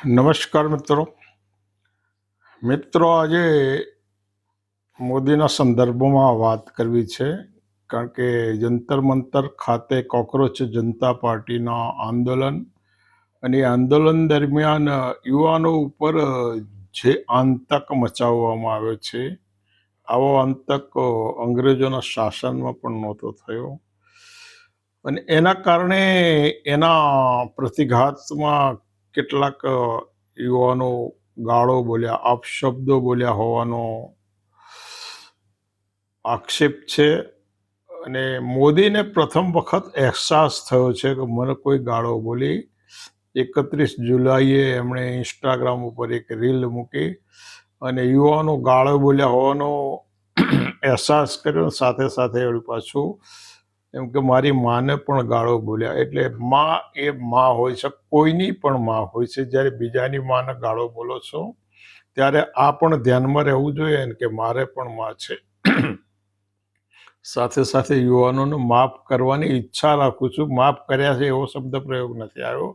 નમસ્કાર મિત્રો આજે મોદીના સંદર્ભમાં વાત કરવી છે, કારણ કે જંતર મંતર ખાતે કોકરોચ જનતા પાર્ટીના આંદોલન અને આંદોલન દરમિયાન યુવાનો ઉપર જે આતંક મચાવવામાં આવ્યો છે, આવો આતંક અંગ્રેજોના શાસનમાં પણ નહોતો થયો અને એના કારણે એના પ્રતિઘાતમાં કેટલાક યુવાનો ગાળો બોલ્યા, અપશબ્દો બોલ્યા હોવાનો આક્ષેપ છે અને મોદીને પ્રથમ વખત અહેસાસ થયો છે કે મને કોઈ ગાળો બોલી. 31 જુલાઈએ એમણે ઇન્સ્ટાગ્રામ ઉપર એક રીલ મૂકી અને યુવાનો ગાળો બોલ્યા હોવાનો અહેસાસ કર્યો. સાથે સાથે એવડું પાછું એમ કે મારી માને પણ ગાળો બોલ્યા. એટલે માં એ માં હોય છે, કોઈની પણ માં હોય છે. જ્યારે બીજાની માને ગાળો બોલો છો ત્યારે આ પણ ધ્યાનમાં રહેવું જોઈએ કે મારે પણ માં છે. સાથે સાથે યુવાનોને માફ કરવાની ઈચ્છા રાખું છું. માફ કર્યા છે એવો શબ્દ પ્રયોગ નથી આવ્યો,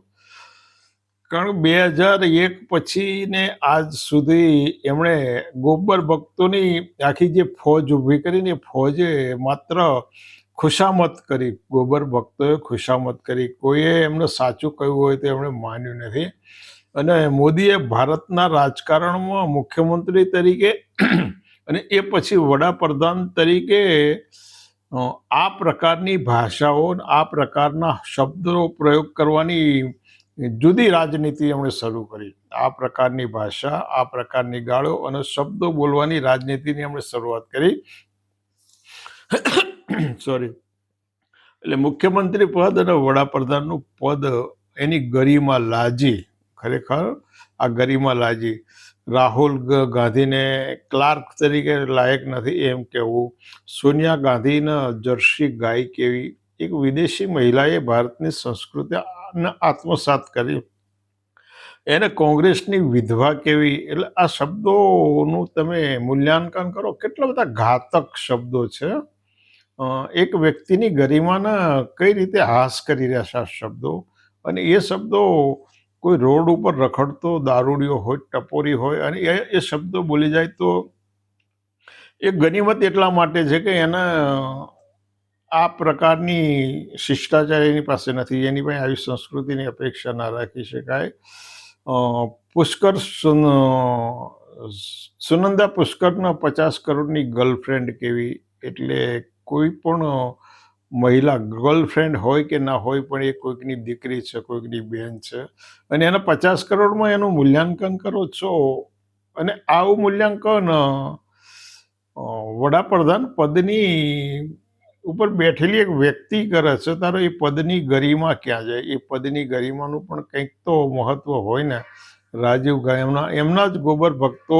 કારણ 2001 પછી ને આજ સુધી એમણે ગોબર ભક્તોની આખી જે ફોજ ઊભી કરીને ફોજે માત્ર ખુશામત કરી. ગોબર ભક્તોએ ખુશામત કરી. કોઈએ એમને સાચું કહ્યું હોય તો એમણે માન્યું નથી. અને મોદીએ ભારતના રાજકારણમાં મુખ્યમંત્રી તરીકે અને એ પછી વડાપ્રધાન તરીકે આ પ્રકારની ભાષાઓ, આ પ્રકારના શબ્દો પ્રયોગ કરવાની જુદી રાજનીતિ એમણે શરૂ કરી. આ પ્રકારની ભાષા, આ પ્રકારની ગાળો અને શબ્દો બોલવાની રાજનીતિની એમણે શરૂઆત કરી. સોરી. એટલે મુખ્યમંત્રી પદ અને વડાપ્રધાનનું પદ એની ગરિમા લાજી, ખરેખર આ ગરિમા લાજી. રાહુલ ગાંધીને ક્લાર્ક તરીકે લાયક નથી એમ કહેવું, સોનિયા ગાંધીને જર્સી ગાય કેવી, એક વિદેશી મહિલાએ ભારતની સંસ્કૃતિને આત્મસાત કરી, એને કોંગ્રેસની વિધવા કેવી. એટલે આ શબ્દોનું તમે મૂલ્યાંકન કરો, કેટલા બધા ઘાતક શબ્દો છે. એક વ્યક્તિની ગરિમાના કઈ રીતે હાસ કરી રહ્યા છે આ શબ્દો. અને એ શબ્દો કોઈ રોડ ઉપર રખડતો દારૂડિયો હોય, ટપોરી હોય અને એ શબ્દો બોલી જાય તો એ ગનિમત એટલા માટે છે કે એના આ પ્રકારની શિષ્ટાચાર એની પાસે નથી, એની પાસે આવી સંસ્કૃતિની અપેક્ષા ના રાખી શકાય. પુષ્કર સુનંદા પુષ્કરના 50 કરોડની ગર્લફ્રેન્ડ કેવી. એટલે કોઈ પણ મહિલા ગર્લફ્રેન્ડ હોય કે ના હોય, પણ એ કોઈકની દીકરી છે, કોઈકની બહેન છે અને એના 50 કરોડમાં એનું મૂલ્યાંકન કરો છો. અને આવું મૂલ્યાંકન વડાપ્રધાન પદની ઉપર બેઠેલી એક વ્યક્તિ કરે છે, તારો એ પદની ગરિમા ક્યાં જાય? એ પદની ગરિમાનું પણ કંઈક તો મહત્વ હોય ને. રાજીવ ગાંધી એમના જ ગોબર ભક્તો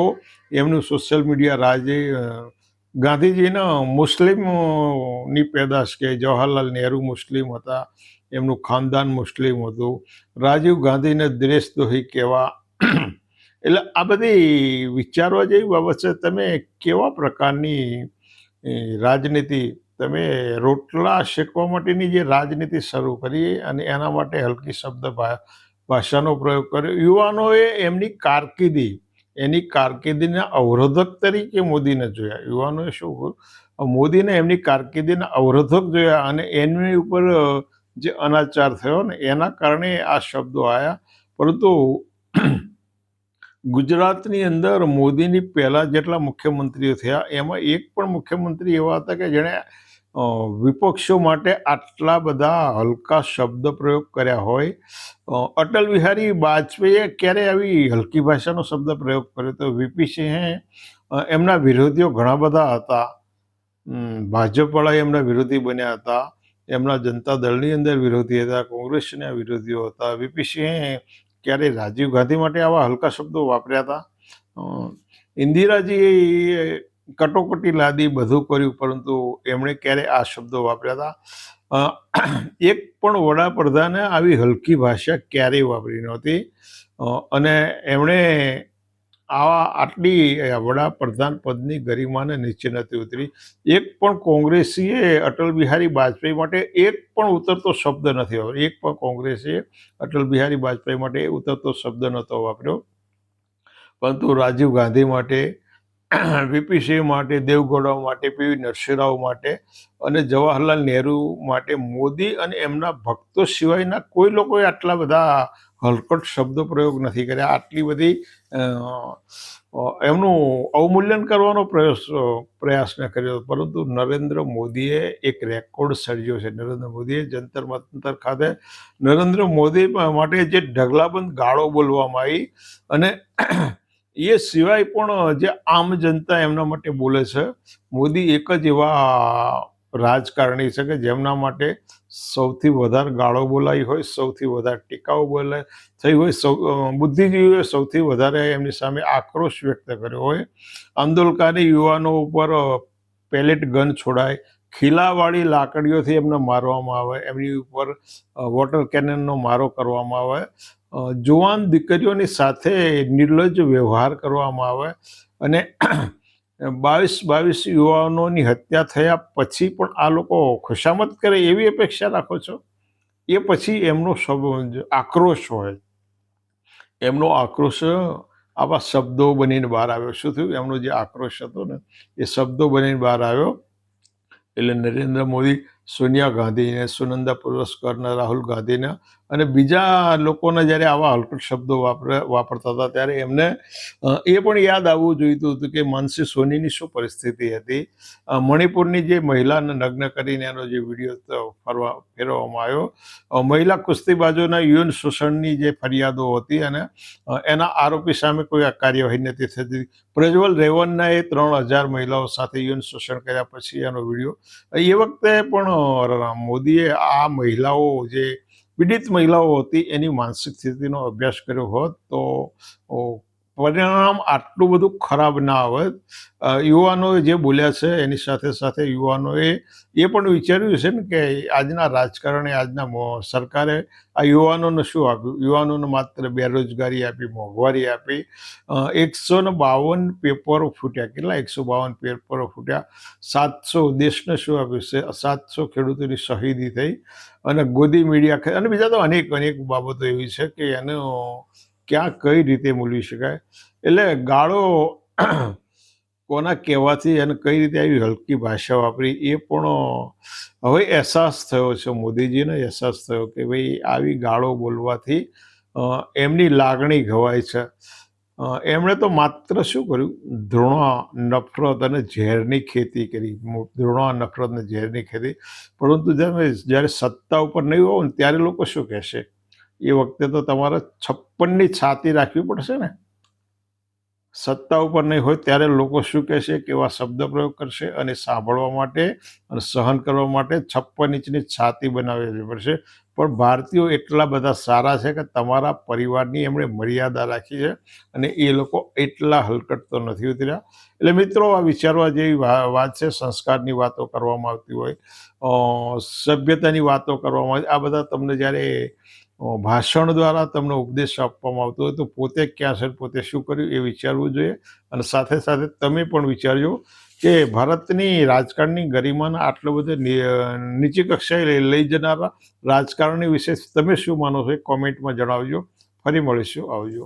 એમનું સોશિયલ મીડિયા ગાંધીજીના મુસ્લિમની પેદાશ કે જવાહરલાલ નહેરુ મુસ્લિમ હતા, એમનું ખાનદાન મુસ્લિમ હતું. રાજીવ ગાંધીને દેશદ્રોહી કહેવા. એટલે આ બધી વિચારવા જેવી બાબત છે. તમે કેવા પ્રકારની રાજનીતિ, તમે રોટલા શેકવા માટેની જે રાજનીતિ શરૂ કરી અને એના માટે હલકી શબ્દ ભાષાનો પ્રયોગ કર્યો. યુવાનોએ એની કારકિર્દીના અવરોધક તરીકે મોદીને જોયા. યુવાનોએ શું, મોદીને એમની કારકિર્દીના અવરોધક જોયા અને એમની ઉપર જે અનાચાર થયો ને એના કારણે આ શબ્દો આવ્યા. પરંતુ ગુજરાતની અંદર મોદીની પહેલા જેટલા મુખ્યમંત્રીઓ થયા એમાં એક પણ મુખ્યમંત્રી એવા હતા કે જેણે વિપક્ષો માટે આટલા બધા હલકા શબ્દ પ્રયોગ કર્યા હોય. અટલ બિહારી વાજપેયીએ ક્યારે આવી હલકી ભાષાનો શબ્દ પ્રયોગ કર્યો તો? વીપી સિંહે એમના વિરોધીઓ ઘણા બધા હતા. ભાજપવાળા એમના વિરોધી બન્યા હતા, એમના જનતા દળની અંદર વિરોધી હતા, કોંગ્રેસના વિરોધીઓ હતા. વીપી સિંહે ક્યારે રાજીવ ગાંધી માટે આવા હલકા શબ્દો વાપર્યા હતા? ઇન્દિરાજીએ કટોકટી લાદી, બધું કર્યું, પરંતુ એમણે ક્યારે આ શબ્દો વાપર્યા હતા? એક પણ વડાપ્રધાને આવી હલકી ભાષા ક્યારેય વાપરી નહોતી. અને એમણે આટલી વડાપ્રધાન પદની ગરિમાને નીચે નથી ઉતરી. એક પણ કોંગ્રેસીએ અટલ બિહારી વાજપેયી માટે એક પણ ઉતરતો શબ્દ નથી વાપર્યો. એક પણ કોંગ્રેસીએ અટલ બિહારી વાજપેયી માટે ઉતરતો શબ્દ નહોતો વાપર્યો. પરંતુ રાજીવ ગાંધી માટે, વીપી સિંહ માટે, દેવગૌડા માટે, પીવી નરસિંહ રાવ માટે અને જવાહરલાલ નહેરુ માટે મોદી અને એમના ભક્તો સિવાયના કોઈ લોકોએ આટલા બધા હલકટ શબ્દો પ્રયોગ નથી કર્યા. આટલી બધી એમનું અવમૂલ્યન કરવાનો પ્રયાસ ન કર્યો. પરંતુ નરેન્દ્ર મોદીએ એક રેકોર્ડ સર્જ્યો છે. નરેન્દ્ર મોદીએ જંતર મંતર ખાતે નરેન્દ્ર મોદી માટે જે ઢગલાબંધ ગાળો બોલવામાં આવી અને એ સિવાય પણ જે આમ જનતા એમના માટે બોલે છે. મોદી એક જ એવા રાજકારણી છે કે જેમના માટે સૌથી વધારે ગાળો બોલાઈ હોય, સૌથી વધારે ટીકાઓ બોલાય થઈ હોય, બુદ્ધિજીવીઓએ સૌથી વધારે એમની સામે આક્રોશ વ્યક્ત કર્યો હોય. આંદોલનકારી યુવાનો ઉપર પેલેટ ગન છોડાય, ખીલાવાળી લાકડીઓથી એમને મારવામાં આવે, એમની ઉપર વોટર કેનનનો મારો કરવામાં આવે, જુવાન દીકરીઓની સાથે નિર્લજ્જ વ્યવહાર કરવામાં આવે અને 22 યુવાનોની હત્યા થયા પછી પણ આ લોકો ખુશામત કરે એવી અપેક્ષા રાખો છો? એ પછી એમનો આક્રોશ હોય, એમનો આક્રોશ આવા શબ્દો બનીને બહાર આવ્યો. શું થયું? એમનો જે આક્રોશ હતો ને એ શબ્દો બનીને બહાર આવ્યો. એટલે નરેન્દ્ર મોદી સોનિયા ગાંધીને, સુનંદા પુરસ્કારના રાહુલ ગાંધીને અને બીજા લોકોને જ્યારે આવા હલકટ શબ્દો વાપરતા હતા ત્યારે એમને એ પણ યાદ આવવું જોઈતું હતું કે માનસી સોનીની શું પરિસ્થિતિ હતી. મણિપુરની જે મહિલાને નગ્ન કરીને એનો જે વિડીયો ફેરવવામાં આવ્યો, મહિલા કુસ્તીબાજોના યૌન શોષણની જે ફરિયાદો હતી અને એના આરોપી સામે કોઈ કાર્યવાહી નથી થતી. પ્રજ્વલ રેવન્નાએ 3000 મહિલાઓ સાથે યૌન શોષણ કર્યા પછી એનો વિડીયો. એ વખતે પણ મોદીએ આ મહિલાઓ જે પીડિત મહિલાઓ હતી એની માનસિક સ્થિતિનો અભ્યાસ કર્યો હોત તો પરિણામ આટલું બધું ખરાબ ના આવે. યુવાનોએ જે બોલ્યા છે એની સાથે સાથે યુવાનોએ એ પણ વિચાર્યું છે ને કે આજના રાજકારણે, આજના સરકારે આ યુવાનોને શું આપ્યું? યુવાનોને માત્ર બેરોજગારી આપી, મોંઘવારી આપી. 152 પેપરો ફૂટ્યા. કેટલા? 152 પેપરો ફૂટ્યા. 700 દેશને શું આપ્યું છે? 700 ખેડૂતોની શહીદી થઈ અને ગોદી મીડિયા અને બીજા તો અનેક બાબતો એવી છે કે એનો ક્યાં કઈ રીતે મૂલવી શકાય. એટલે ગાળો કોના કહેવાથી અને કઈ રીતે આવી હલકી ભાષા વાપરી એ પણ હવે અહેસાસ થયો છે. મોદીજીને અહેસાસ થયો કે ભાઈ આવી ગાળો બોલવાથી એમની લાગણી ઘવાય છે. એમણે તો માત્ર શું કર્યું? ધૃણા, નફરત અને ઝેરની ખેતી કરી. ધૃણા, નફરત અને ઝેરની ખેતી. પરંતુ જ્યારે સત્તા ઉપર નહીં હોવ ને ત્યારે લોકો શું કહેશે? એ વખતે તો તમારે 56ની છાતી રાખવી પડશે ને. સત્તા ઉપર નહીં હોય ત્યારે લોકો શું કહેશે, કેવા શબ્દ પ્રયોગ કરશે અને સાંભળવા માટે અને સહન કરવા માટે 56 ઇંચની છાતી બનાવવી પડશે. પણ ભારતીયો એટલા બધા સારા છે કે તમારા પરિવારની એમણે મર્યાદા રાખી છે અને એ લોકો એટલા હલકટ તો નથી ઉતર્યા. એટલે મિત્રો, આ વિચારવા જેવી વાત છે. સંસ્કારની વાતો કરવામાં આવતી હોય, સભ્યતાની વાતો કરવામાં આવે, આ બધા તમને જ્યારે ભાષણ દ્વારા તમને ઉપદેશ આપવામાં આવતો હોય તો પોતે ક્યાં છે, પોતે શું કર્યું એ વિચારવું જોઈએ. અને સાથે સાથે તમે પણ વિચારજો કે ભારતની રાજકારણની ગરિમાને આટલો બધો નીચી કક્ષાએ લઈ જનારા રાજકારણી વિશે તમે શું માનો છો એ કોમેન્ટમાં જણાવજો. ફરી મળીશું. આવજો.